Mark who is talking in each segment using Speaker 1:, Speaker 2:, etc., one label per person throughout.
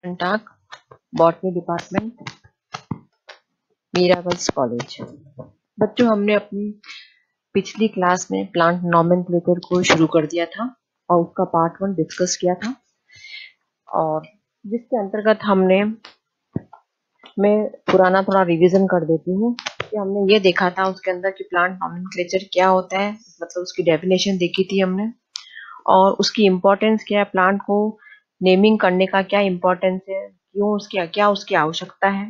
Speaker 1: टाक botany department, मीराबल्स college. बच्चों, हमने अपनी पिछली क्लास में प्लांट नॉमेनक्लेचर को शुरू कर दिया था और उसका पार्ट 1 डिस्कस किया था, और जिसके अंतर्गत मैं पुराना थोड़ा रिवीजन कर देती हूँ कि हमने ये देखा था उसके अंदर कि प्लांट नॉमेनक्लेचर क्या होता है, मतलब उसकी डेफिनेशन देखी थी हमने, और उसकी इम्पोर्टेंस क्या है, प्लांट को नेमिंग करने का क्या इम्पोर्टेंस है, क्यों उसकी क्या उसकी आवश्यकता है,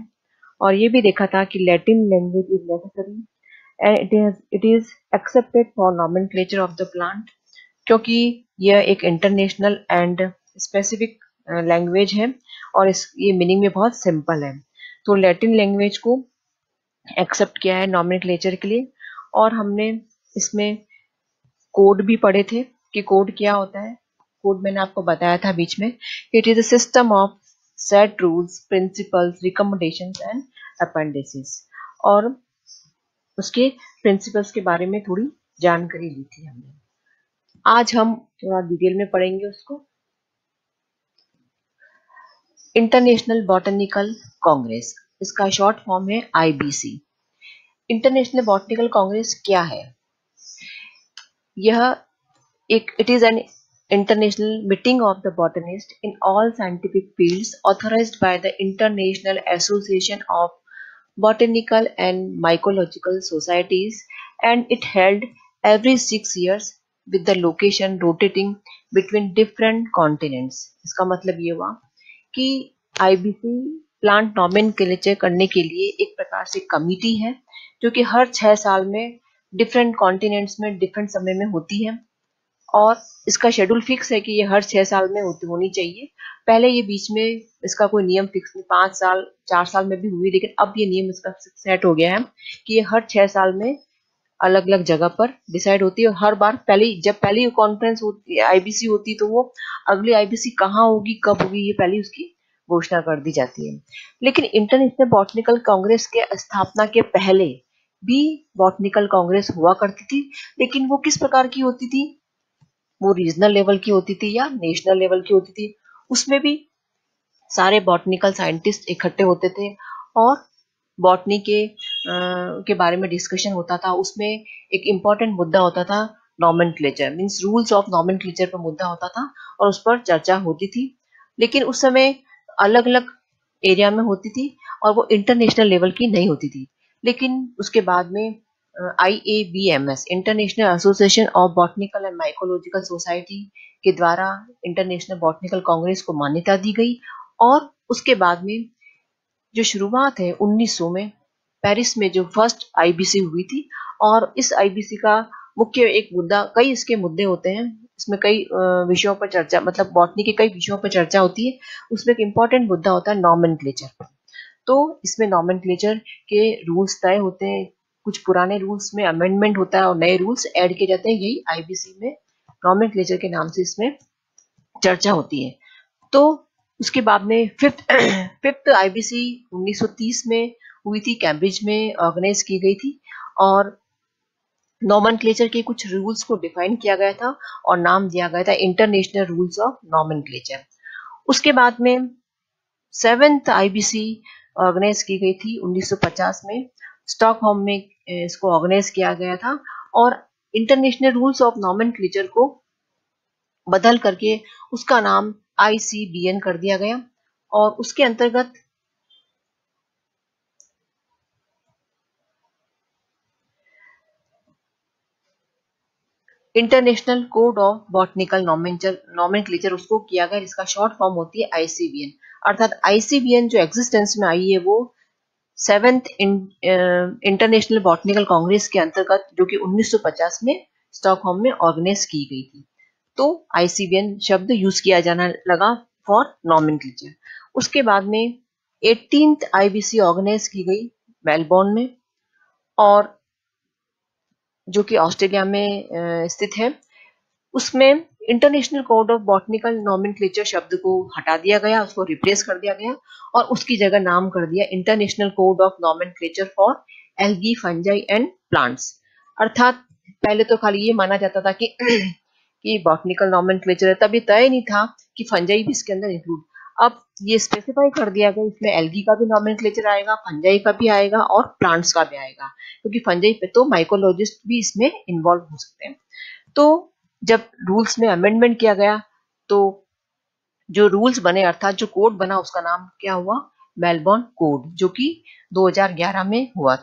Speaker 1: और ये भी देखा था कि Latin language is necessary and it is accepted for nomenclature of the plant, क्योंकि यह एक इंटरनेशनल एंड स्पेसिफिक लैंग्वेज है और ये मीनिंग में बहुत सिंपल है। तो लैटिन लैंग्वेज को एक्सेप्ट किया है नॉमेनक्लेचर के लिए। और हमने इसमें कोड भी पढ़े थे कि कोड क्या होता है। कोड मैंने आपको बताया था बीच में, it is a system of set rules, principles, recommendations and appendices, और उसके प्रिंसिपल्स के बारे में थोड़ी जानकारी ली थी हमने। आज हम थोड़ा डिटेल में पढ़ेंगे उसको। इंटरनेशनल बॉटनिकल कांग्रेस, इसका शॉर्ट फॉर्म है आईबीसी। इंटरनेशनल बॉटनिकल कांग्रेस क्या है? यह it is an international meeting of the botanists in all scientific fields authorized by the International Association of Botanical and Mycological Societies, and it held every 6 years with the location rotating between different continents. इसका मतलब ये हुआ कि IBC plant nomenclature करने के लिए एक प्रकार से कमिटी है जो कि हर 6 साल में डिफरेंट कॉन्टिनेंट्स में डिफरेंट समय में होती है, और इसका शेड्यूल फिक्स है कि ये हर 6 साल में होनी चाहिए। पहले ये बीच में इसका कोई नियम फिक्स नहीं, 5 साल 4 साल में भी हुई, लेकिन अब ये नियम इसका सेट हो गया है कि ये हर 6 साल में अलग अलग जगह पर डिसाइड होती है। और हर बार जब पहली कॉन्फ्रेंस होती है, आईबीसी होती, तो वो अगली आईबीसी कहाँ होगी, कब होगी, ये पहले उसकी घोषणा कर दी जाती है। लेकिन इंटरनेशनल बॉटनिकल कांग्रेस के स्थापना के पहले भी बॉटनिकल कांग्रेस हुआ करती थी, लेकिन वो किस प्रकार की होती थी? वो रीजनल लेवल की होती थी या नेशनल लेवल की होती थी। उसमें भी सारे बॉटनिकल साइंटिस्ट इकट्ठे होते थे और बॉटनी के बारे में डिस्कशन होता था। उसमें एक इम्पॉर्टेंट मुद्दा होता था nomenclature, means rules of nomenclature पर मुद्दा होता था और उस पर चर्चा होती थी। लेकिन उस समय अलग अलग एरिया में होती थी और वो इंटरनेशनल लेवल की नहीं होती थी। लेकिन उसके बाद में IABMS, international association of botanical and mycological society के द्वारा इंटरनेशनल बॉटनिकल कांग्रेस को मान्यता दी गई। और उसके बाद में जो शुरुआत है 1900 में पेरिस में जो फर्स्ट आईबीसी हुई थी, और इस आईबीसी का मुख्य एक मुद्दा, कई इसके मुद्दे होते हैं, इसमें कई विषयों पर चर्चा, मतलब बॉटनी के कई विषयों पर चर्चा होती है। उसमें एक इम्पॉर्टेंट मुद्दा होता है नॉमेनक्लेचर। तो इसमें नॉमेनक्लेचर के रूल्स तय होते हैं, कुछ पुराने रूल्स में अमेंडमेंट होता है और नए रूल्स ऐड किए जाते हैं। यही आईबीसी में नॉमेनक्लेचर के नाम से इसमें चर्चा होती है। तो उसके बाद में फिफ्थ आईबीसी 1930 में हुई थी, कैम्ब्रिज में ऑर्गेनाइज की गई थी, और नॉमेनक्लेचर के कुछ रूल्स को डिफाइन किया गया था और नाम दिया गया था इंटरनेशनल रूल्स ऑफ नॉमेनक्लेचर। उसके बाद में 7th आईबीसी ऑर्गेनाइज की गई थी 1950 में, स्टॉकहोम में इसको ऑर्गेनाइज किया गया था, और इंटरनेशनल रूल्स ऑफ नॉमेनक्लेचर को बदल करके उसका नाम ICBN कर दिया गया। और उसके अंतर्गत international code of botanical nomenclature उसको किया गया, जिसका शॉर्ट फॉर्म होती है ICBN। अर्थात ICBN जो एग्जिस्टेंस में आई है वो 7th इंटरनेशनल बॉटनिकल कांग्रेस के अंतर्गत, जो कि 1950 में स्टॉकहोम में ऑर्गेनाइज की गई थी। तो ICBN शब्द यूज किया जाना लगा फॉर नॉमेनक्लेचर। उसके बाद में 18th आईबीसी ऑर्गेनाइज की गई मेलबोर्न में, और जो कि ऑस्ट्रेलिया में स्थित है। उसमें international code of botanical nomenclature शब्द को हटा दिया गया, उसको रिप्लेस कर दिया गया और उसकी जगह नाम कर दिया international code of nomenclature for algae, fungi and plants. अर्थात पहले तो खाली ये माना जाता था कि कि बॉटनिकल नॉमेनक्लेचर है, तब ये तय नहीं था कि फंजाई भी इसके अंदर इंक्लूड। अब ये स्पेसिफाई कर दिया गया, इसमें एल्गी का भी नॉमेनक्लेचर आएगा, फंजाई का भी आएगा और प्लांट्स का भी आएगा, क्योंकि फंजाई पे तो माइकोलॉजिस्ट भी इसमें इन्वॉल्व हो सकते हैं। तो जब रूल्स में अमेंडमेंट किया गया तो जो रूल्स बने अर्थात जो कोड बना उसका नाम क्या हुआ, मेलबोर्न कोड, जो कि 2011 में हुआ,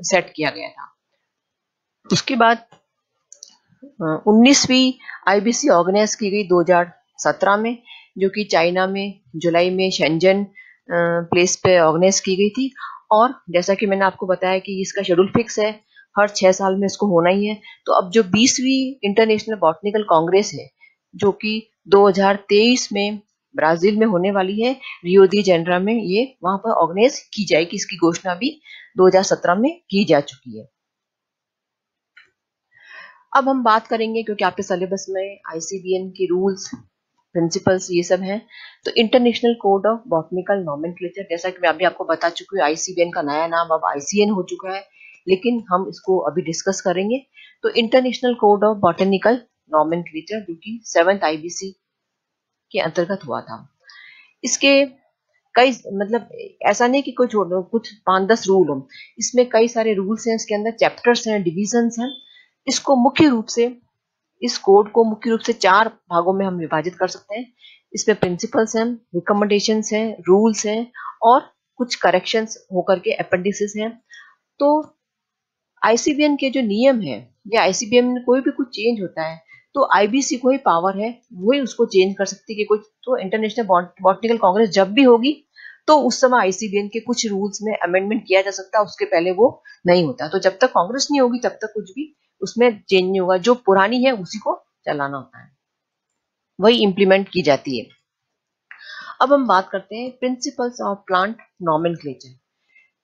Speaker 1: सेट किया गया था। उसके बाद 19वीं आईबीसी ऑर्गेनाइज की गई 2017 में, जो कि चाइना में जुलाई में शेंजन प्लेस पे ऑर्गेनाइज की गई थी। और जैसा कि मैंने आपको बताया कि इसका शेड्यूल फिक्स है, हर 6 साल में इसको होना ही है। तो अब जो 20वीं इंटरनेशनल बॉटनिकल कांग्रेस है, जो कि 2023 में ब्राजील में होने वाली है, रियो दी जेनेरो में, ये वहां पर ऑर्गेनाइज की जाएगी। इसकी घोषणा भी 2017 में की जा चुकी है। अब हम बात करेंगे, क्योंकि आपके सिलेबस में आईसीबीएन के रूल्स, प्रिंसिपल्स ये सब हैं, तो international code of botanical nomenclature, जैसा कि मैं अभी आपको बता चुकी हूँ, आईसीबीएन का नया नाम अब आईसीएन हो चुका है, लेकिन हम इसको अभी डिस्कस करेंगे। तो international code of botanical nomenclature, जो कि 7th आईबीसी के अंतर्गत हुआ था। इसके कई मतलब ऐसा नहीं कि कुछ कुछ 5-10 रूल हो, इसमें कई सारे रूल्स हैं, इसके अंदर चैप्टर्स हैं, डिविजन्स हैं। इसको मुख्य रूप से, इस कोड को मुख्य रूप से 4 भागों में हम विभाजित कर सकते हैं। इसमें प्रिंसिपल्स हैं, रिकमेंडेशंस हैं, रूल्स हैं और कुछ करेक्शंस होकर के अपेंडिसेस हैं। तो आईसीबीएन के जो नियम है, या आईसीबीएन में कोई भी कुछ चेंज होता है तो आईबीसी को ही पावर है, वही उसको चेंज कर सकती है कि कुछ। तो इंटरनेशनल बॉटनिकल कांग्रेस जब भी होगी तो उस समय आईसीबीएन के कुछ रूल्स में अमेंडमेंट किया जा सकता है, उसके पहले वो नहीं होता। तो जब तक कांग्रेस नहीं होगी तब तक कुछ भी उसमें चेंज नहीं होगा, जो पुरानी है उसी को चलाना होता है, वही इंप्लीमेंट की जाती है। अब हम बात करते हैं principles of plant nomenclature.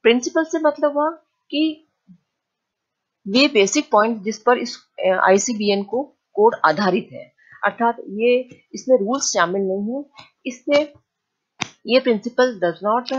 Speaker 1: Principle से मतलब हुआ कि ये बेसिक पॉइंट जिस पर इस आईसीबीएन को कोड आधारित है, अर्थात ये इसमें रूल्स शामिल नहीं है। इससे ये principle does not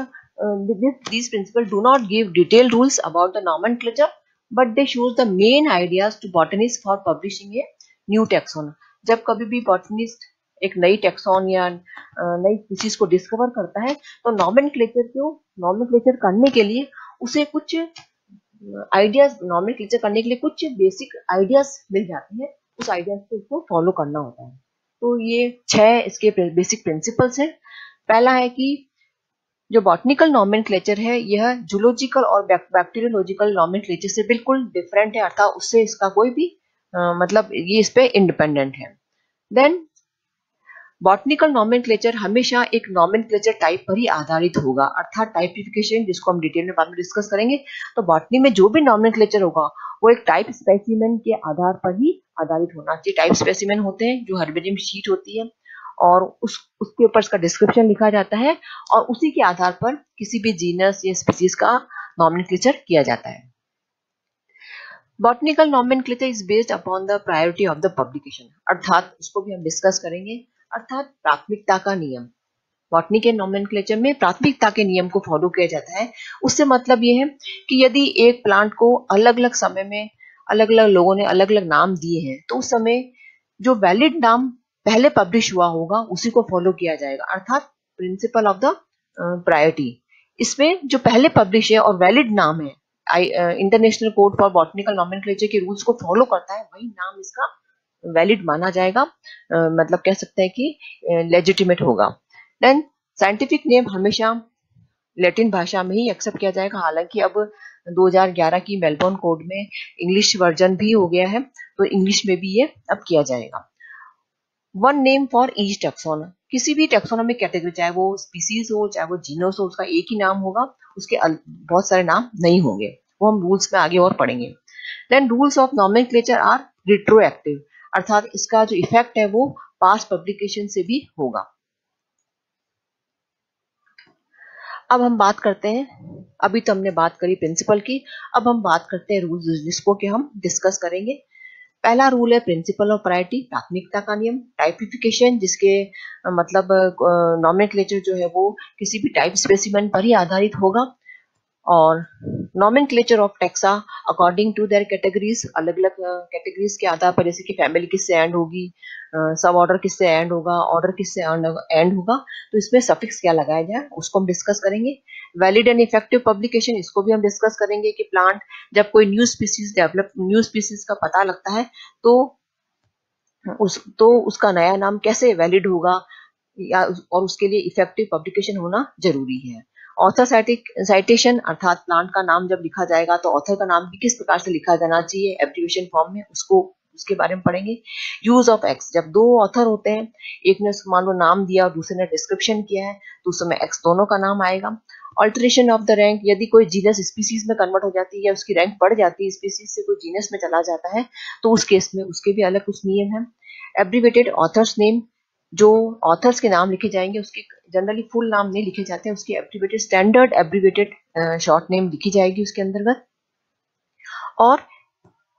Speaker 1: these principles do not give detailed rules about the nomenclature, but they shows the main ideas to botanists for publishing a new taxon। जब कभी भी बॉटनिस्ट एक नई टेक्सॉन या नई स्पीशीज को डिस्कवर करता है तो नॉमेनक्लेचर करने के लिए उसे कुछ आइडियाज, नॉमेनक्लेचर करने के लिए कुछ बेसिक आइडियाज मिल जाते हैं, उस आइडियाज को उसको फॉलो करना होता है। तो ये 6 इसके बेसिक प्रिंसिपल्स हैं। पहला है कि जो बॉटनिकल नॉमेनक्लेचर है यह जूलॉजिकल और बैक्टीरियोलॉजिकल नॉमेनक्लेचर से बिल्कुल डिफरेंट है, अर्थात उससे इसका कोई भी मतलब ये इस पे इंडिपेंडेंट है। देन बॉटनिकल नॉमेनक्लेचर हमेशा एक नॉमेनक्लेचर टाइप पर ही आधारित होगा, अर्थात टाइपिफिकेशन, जिसको हम डिटेल में बाद में डिस्कस करेंगे। तो बॉटनी में जो भी नॉमेनक्लेचर होगा वो एक टाइप स्पेसिमेन के आधार पर ही आधारित होना चाहिए। टाइप स्पेसिमेन होते हैं जो हर्बेरियम शीट होती है और उसके ऊपर इसका डिस्क्रिप्शन लिखा जाता है और उसी के आधार पर किसी भी जीनस या स्पीसीज का नॉमेनक्लेचर किया जाता है। Botanical nomenclature is based upon the priority of the publication, अर्थात उसको भी हम डिस्कस करेंगे, अर्थात प्राथमिकता का नियम। बॉटनी के नॉमेनक्लेचर में प्राथमिकता के नियम को फॉलो किया जाता है। उससे मतलब ये है कि यदि एक प्लांट को अलग अलग समय में अलग अलग लोगों ने अलग अलग नाम दिए हैं तो उस समय जो वैलिड नाम पहले पब्लिश हुआ होगा उसी को फॉलो किया जाएगा, अर्थात प्रिंसिपल ऑफ द प्रायोरिटी। इसमें जो पहले पब्लिश है और वैलिड नाम है, international code for botanical nomenclature के रूल्स को फॉलो करता है, वही नाम इसका वैलिड माना जाएगा, मतलब कह सकते हैं कि लेजिटिमेट होगा। देन साइंटिफिक नेम हमेशा लैटिन भाषा में ही एक्सेप्ट किया जाएगा, हालांकि अब 2011 की मेलबोर्न कोड में इंग्लिश वर्जन भी हो गया है, तो इंग्लिश में भी ये अब किया जाएगा। One name for each taxon, किसी भी टैक्सोनॉमिक कैटेगरी, चाहे वो स्पीसीज हो चाहे वो जीनस हो, उसका एक ही नाम होगा, उसके बहुत सारे नाम नहीं होंगे, वो हम रूल्स में आगे और पढ़ेंगे। Then rules of nomenclature are retroactive, अर्थात इसका जो इफेक्ट है वो पास्ट पब्लिकेशन से भी होगा। अब हम बात करते हैं, अभी तो हमने बात करी प्रिंसिपल की, अब हम बात करते हैं रूल्स जिसको कि हम डिस्कस करेंगे। पहला रूल है प्रिंसिपल ऑफ प्रायोरिटी, प्राथमिकता का नियम। टाइपिफिकेशन, जिसके मतलब नॉमेनक्लेचर जो है वो किसी भी टाइप स्पेसिमेन पर ही आधारित होगा। और nomenclature of taxa according to their categories, अलग अलग कैटेगरीज के आधार पर, जैसे कि फैमिली किससे एंड होगी, सब ऑर्डर किससे एंड होगा, ऑर्डर किससे एंड होगा, तो इसमें सफिक्स क्या लगाया जाए उसको हम डिस्कस करेंगे। वैलिड एंड इफेक्टिव पब्लिकेशन, इसको भी हम डिस्कस करेंगे कि प्लांट जब कोई न्यू स्पीसीज का पता लगता है तो उसका नया नाम कैसे वैलिड होगा, या और उसके लिए इफेक्टिव पब्लिकेशन होना जरूरी है। ऑथर साइटेशन अर्थात प्लांट का नाम जब लिखा जाएगा तो ऑथर का नाम भी किस प्रकार से लिखा जाना चाहिए एब्रिविएशन फॉर्म में, उसको उसके बारे में पढ़ेंगे। यूज ऑफ एक्स, जब दो ऑथर होते हैं, एक ने मान लो नाम दिया और दूसरे ने डिस्क्रिप्शन किया है, तो उस समय एक्स दोनों का नाम आएगा। ऑल्टरेशन ऑफ द रैंक, यदि कोई जीनस स्पीसीज में कन्वर्ट हो जाती है या उसकी रैंक बढ़ जाती है, स्पीसीज से कोई जीनस में चला जाता है, तो उस केस में उसके भी अलग कुछ नियम है। एब्रीवेटेड ऑथर्स नेम, जो ऑथर्स के नाम लिखे जाएंगे उसके जनरली फुल नाम नहीं लिखे जाते हैं, उसकी abbreviated standard abbreviated short name लिखी जाएगी उसके अंतर्गत। और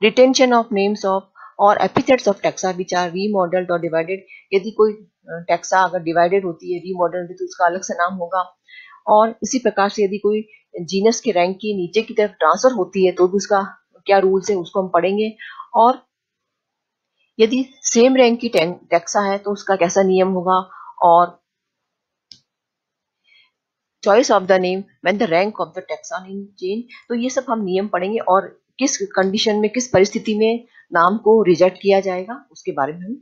Speaker 1: रिटेंशन ऑफ नेम्स ऑफ और epithets of taxa which are remodelled और डिवाइडेड, यदि कोई टैक्सा अगर डिवाइडेड होती है, रीमॉडल्ड, तो उसका अलग से नाम होगा। और इसी प्रकार से यदि कोई जीनस के रैंक की नीचे की तरफ ट्रांसफर होती है तो भी उसका क्या रूल्स है उसको हम पढ़ेंगे। और यदि सेम रैंक की टैक्सा है तो उसका कैसा नियम होगा, और choice of the name when the rank of the taxon change, तो ये सब हम नियम पढ़ेंगे और किस कंडीशन में, किस परिस्थिति में नाम को रिजेक्ट किया जाएगा उसके बारे में हम